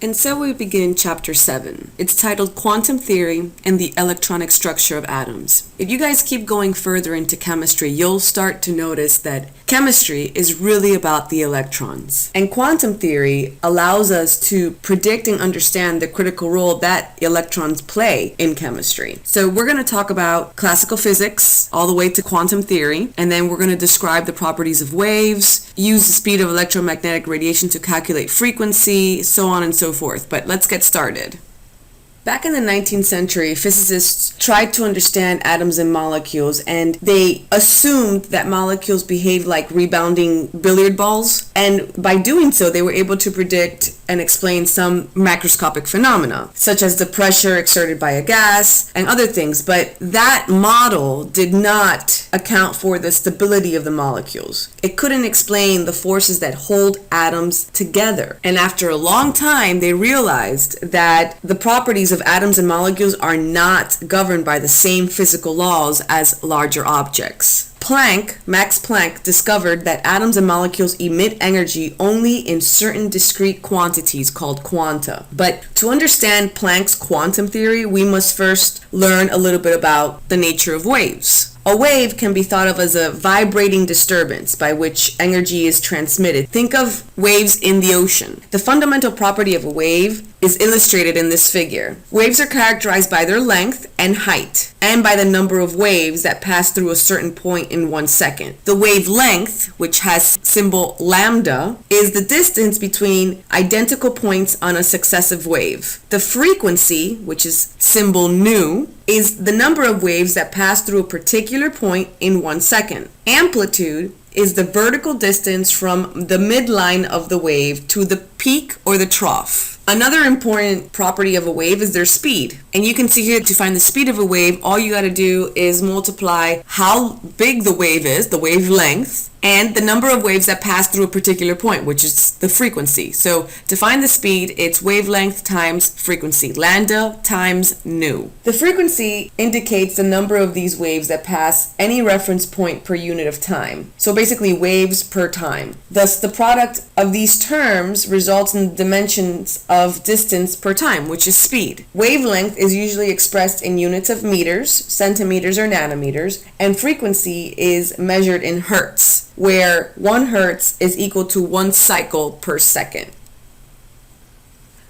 And so we begin Chapter 7. It's titled Quantum Theory and the Electronic Structure of Atoms. If you guys keep going further into chemistry, you'll start to notice that chemistry is really about the electrons. And quantum theory allows us to predict and understand the critical role that electrons play in chemistry. So we're going to talk about classical physics all the way to quantum theory, and then we're going to describe the properties of waves, use the speed of electromagnetic radiation to calculate frequency, so on and so forth. But let's get started. Back in the 19th century, physicists tried to understand atoms and molecules, and they assumed that molecules behave like rebounding billiard balls. And by doing so, they were able to predict and explain some macroscopic phenomena, such as the pressure exerted by a gas and other things. But that model did not account for the stability of the molecules. It couldn't explain the forces that hold atoms together. And after a long time, they realized that the properties of atoms and molecules are not governed by the same physical laws as larger objects. Max Planck discovered that atoms and molecules emit energy only in certain discrete quantities called quanta. But to understand Planck's quantum theory, we must first learn a little bit about the nature of waves. A wave can be thought of as a vibrating disturbance by which energy is transmitted. Think of waves in the ocean. The fundamental property of a wave is illustrated in this figure. Waves are characterized by their length and height, and by the number of waves that pass through a certain point in 1 second. The wavelength, which has symbol lambda, is the distance between identical points on a successive wave. The frequency, which is symbol nu, is the number of waves that pass through a particular point in 1 second. Amplitude is the vertical distance from the midline of the wave to the peak or the trough. Another important property of a wave is their speed. And you can see here, to find the speed of a wave, all you got to do is multiply how big the wave is, the wavelength, and the number of waves that pass through a particular point, which is the frequency. So to find the speed, it's wavelength times frequency, lambda times nu. The frequency indicates the number of these waves that pass any reference point per unit of time. So basically waves per time. Thus, the product of these terms results in the dimensions of distance per time, which is speed. Wavelength is usually expressed in units of meters, centimeters, or nanometers, and frequency is measured in hertz, where 1 hertz is equal to 1 cycle per second.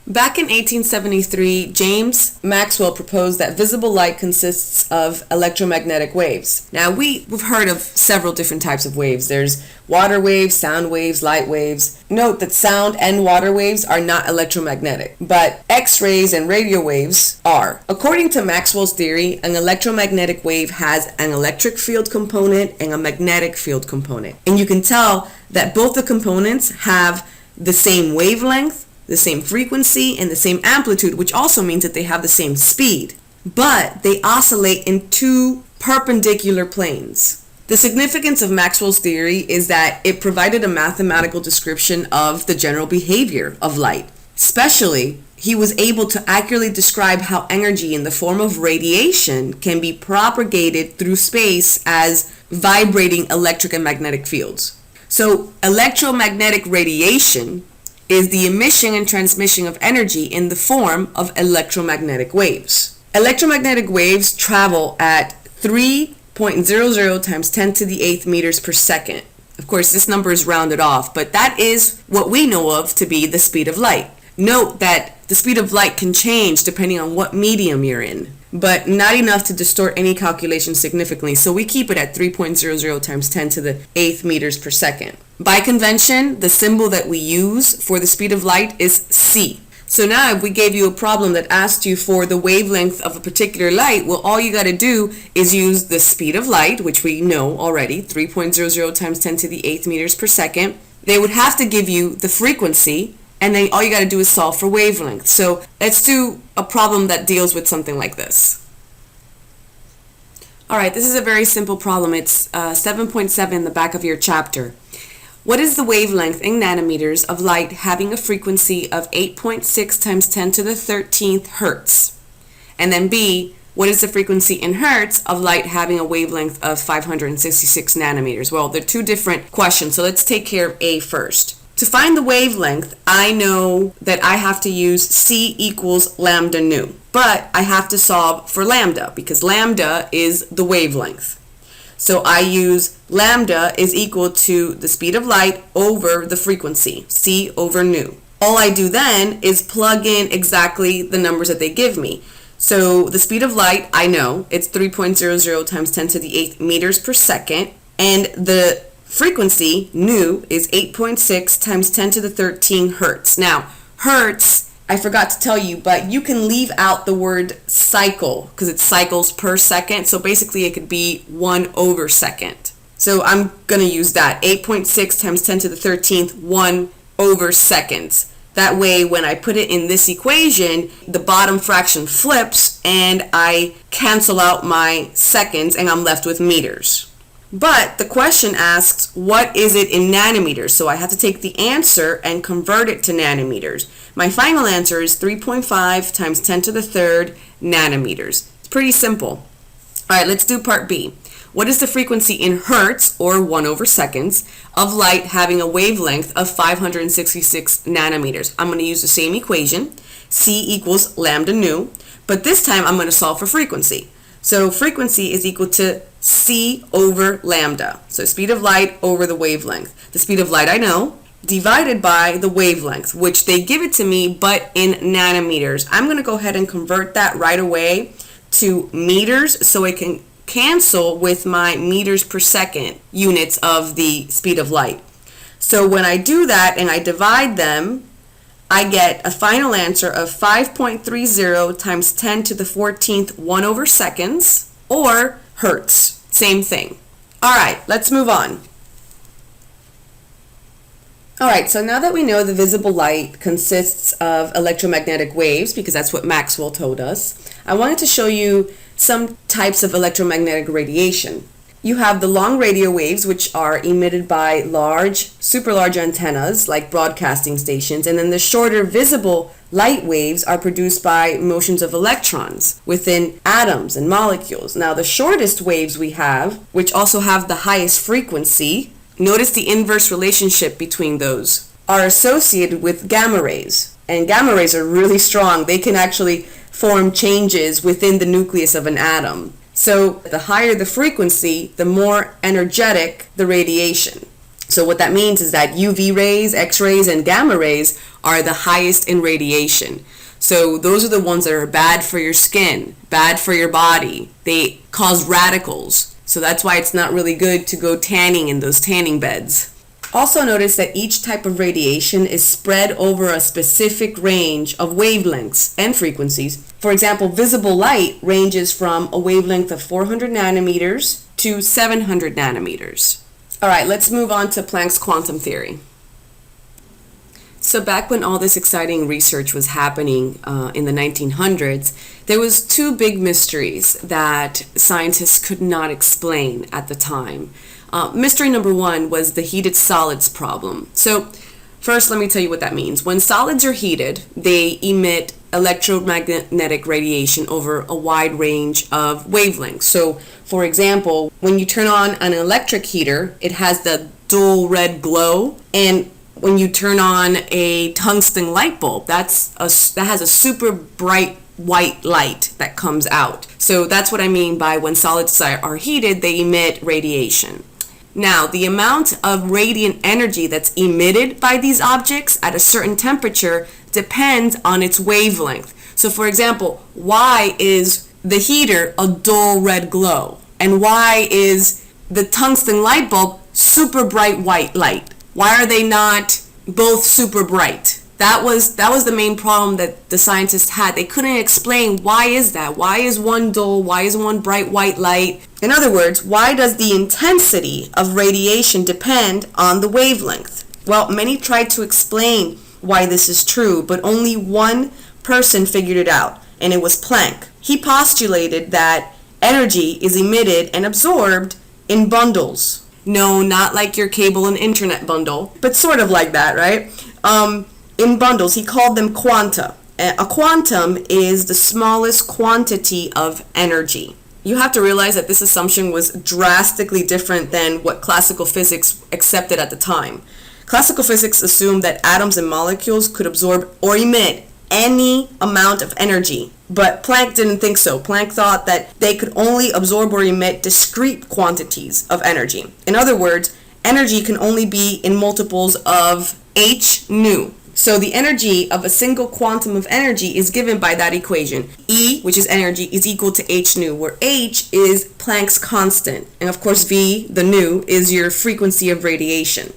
Back in 1873, James Maxwell proposed that visible light consists of electromagnetic waves. Now, we've heard of several different types of waves. There's water waves, sound waves, light waves. Note that sound and water waves are not electromagnetic, but X-rays and radio waves are. According to Maxwell's theory, an electromagnetic wave has an electric field component and a magnetic field component. And you can tell that both the components have the same wavelength, the same frequency, and the same amplitude, which also means that they have the same speed. But they oscillate in 2 perpendicular planes. The significance of Maxwell's theory is that it provided a mathematical description of the general behavior of light. Especially, he was able to accurately describe how energy in the form of radiation can be propagated through space as vibrating electric and magnetic fields. So, electromagnetic radiation is the emission and transmission of energy in the form of electromagnetic waves. Electromagnetic waves travel at 3.00 times 10 to the 8th meters per second. Of course, this number is rounded off, but that is what we know of to be the speed of light. Note that the speed of light can change depending on what medium you're in, but not enough to distort any calculation significantly, so we keep it at 3.00 times 10 to the 8th meters per second. By convention, the symbol that we use for the speed of light is c. So now if we gave you a problem that asked you for the wavelength of a particular light, well, all you got to do is use the speed of light, which we know already, 3.00 times 10 to the 8th meters per second. They would have to give you the frequency, and then all you got to do is solve for wavelength. So let's do a problem that deals with something like this. All right, this is a very simple problem. It's 7.7 in the back of your chapter. What is the wavelength in nanometers of light having a frequency of 8.6 times 10 to the 13th hertz? And then B, what is the frequency in hertz of light having a wavelength of 566 nanometers? Well, they're 2 different questions, so let's take care of A first. To find the wavelength, I know that I have to use C equals lambda nu, but I have to solve for lambda because lambda is the wavelength. So I use lambda is equal to the speed of light over the frequency, C over nu. All I do then is plug in exactly the numbers that they give me. So the speed of light, I know, it's 3.00 times 10 to the 8th meters per second, and the frequency, nu, is 8.6 times 10 to the 13 hertz. Now, hertz, I forgot to tell you, but you can leave out the word cycle because it's cycles per second. So basically it could be 1 over second. So I'm going to use that. 8.6 times 10 to the 13th, 1 over seconds. That way, when I put it in this equation, the bottom fraction flips and I cancel out my seconds and I'm left with meters. But the question asks, what is it in nanometers? So I have to take the answer and convert it to nanometers. My final answer is 3.5 times 10 to the third nanometers. It's pretty simple. All right, let's do part B. What is the frequency in hertz, or 1 over seconds, of light having a wavelength of 566 nanometers? I'm going to use the same equation, C equals lambda nu, but this time I'm going to solve for frequency. So frequency is equal to C over lambda. So speed of light over the wavelength. The speed of light I know, divided by the wavelength, which they give it to me, but in nanometers. I'm going to go ahead and convert that right away to meters so it can cancel with my meters per second units of the speed of light. So when I do that and I divide them, I get a final answer of 5.30 times 10 to the 14th 1 over seconds, or hertz. Same thing. All right, let's move on. All right, so now that we know the visible light consists of electromagnetic waves, because that's what Maxwell told us, I wanted to show you some types of electromagnetic radiation. You have the long radio waves, which are emitted by large, super large antennas like broadcasting stations, and then the shorter visible light waves are produced by motions of electrons within atoms and molecules. Now the shortest waves we have, which also have the highest frequency, notice the inverse relationship between those, are associated with gamma rays. And gamma rays are really strong. They can actually form changes within the nucleus of an atom. So the higher the frequency, the more energetic the radiation. So what that means is that UV rays, X-rays, and gamma rays are the highest in radiation. So those are the ones that are bad for your skin, bad for your body. They cause radicals. So that's why it's not really good to go tanning in those tanning beds. Also notice that each type of radiation is spread over a specific range of wavelengths and frequencies. For example, visible light ranges from a wavelength of 400 nanometers to 700 nanometers. All right, let's move on to Planck's quantum theory. So back when all this exciting research was happening in the 1900s, there was two big mysteries that scientists could not explain at the time. Mystery number one was the heated solids problem. So first, let me tell you what that means. When solids are heated, they emit electromagnetic radiation over a wide range of wavelengths. So for example, when you turn on an electric heater, it has the dull red glow, and when you turn on a tungsten light bulb, that has a super bright white light that comes out. So that's what I mean by when solids are heated, they emit radiation. Now, the amount of radiant energy that's emitted by these objects at a certain temperature depends on its wavelength. So for example, why is the heater a dull red glow? And why is the tungsten light bulb super bright white light? Why are they not both super bright? That was the main problem that the scientists had. They couldn't explain why is that? Why is one dull? Why is one bright white light? In other words, why does the intensity of radiation depend on the wavelength? Well, many tried to explain why this is true, but only one person figured it out, and it was Planck. He postulated that energy is emitted and absorbed in bundles. No, not like your cable and internet bundle, but sort of like that, right? In bundles. He called them quanta. A quantum is the smallest quantity of energy. You have to realize that this assumption was drastically different than what classical physics accepted at the time. Classical physics assumed that atoms and molecules could absorb or emit any amount of energy. But Planck didn't think so. Planck thought that they could only absorb or emit discrete quantities of energy. In other words, energy can only be in multiples of h nu. So the energy of a single quantum of energy is given by that equation. E, which is energy, is equal to h nu, where h is Planck's constant. And of course V, the nu, is your frequency of radiation.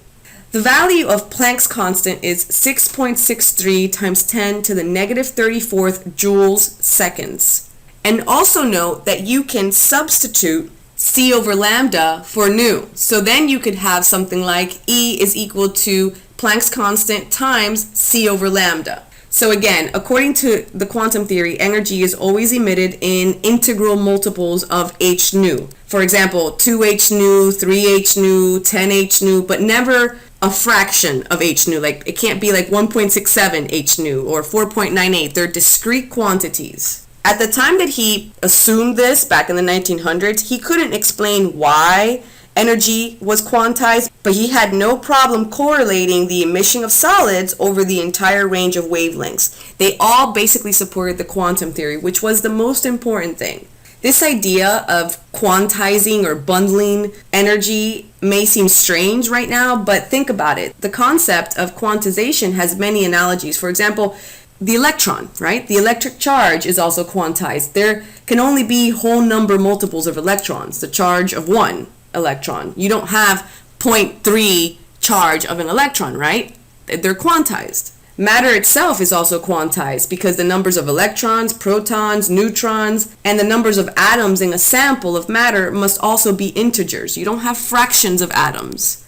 The value of Planck's constant is 6.63 times 10 to the negative 34th joules seconds. And also note that you can substitute c over lambda for nu. So then you could have something like E is equal to Planck's constant times c over lambda. So again, according to the quantum theory, energy is always emitted in integral multiples of h nu. For example, 2h nu, 3h nu, 10h nu, but never a fraction of h nu. Like, it can't be like 1.67 h nu or 4.98. They're discrete quantities. At the time that he assumed this, back in the 1900s, he couldn't explain why energy was quantized, but he had no problem correlating the emission of solids over the entire range of wavelengths. They all basically supported the quantum theory, which was the most important thing. This idea of quantizing or bundling energy may seem strange right now, but think about it. The concept of quantization has many analogies. For example, the electron, right? The electric charge is also quantized. There can only be whole number multiples of electrons, the charge of one electron. You don't have 0.3 charge of an electron, right? They're quantized. Matter itself is also quantized because the numbers of electrons, protons, neutrons, and the numbers of atoms in a sample of matter must also be integers. You don't have fractions of atoms.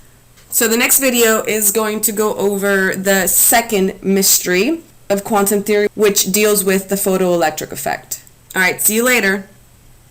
So the next video is going to go over the second mystery of quantum theory, which deals with the photoelectric effect. All right, see you later.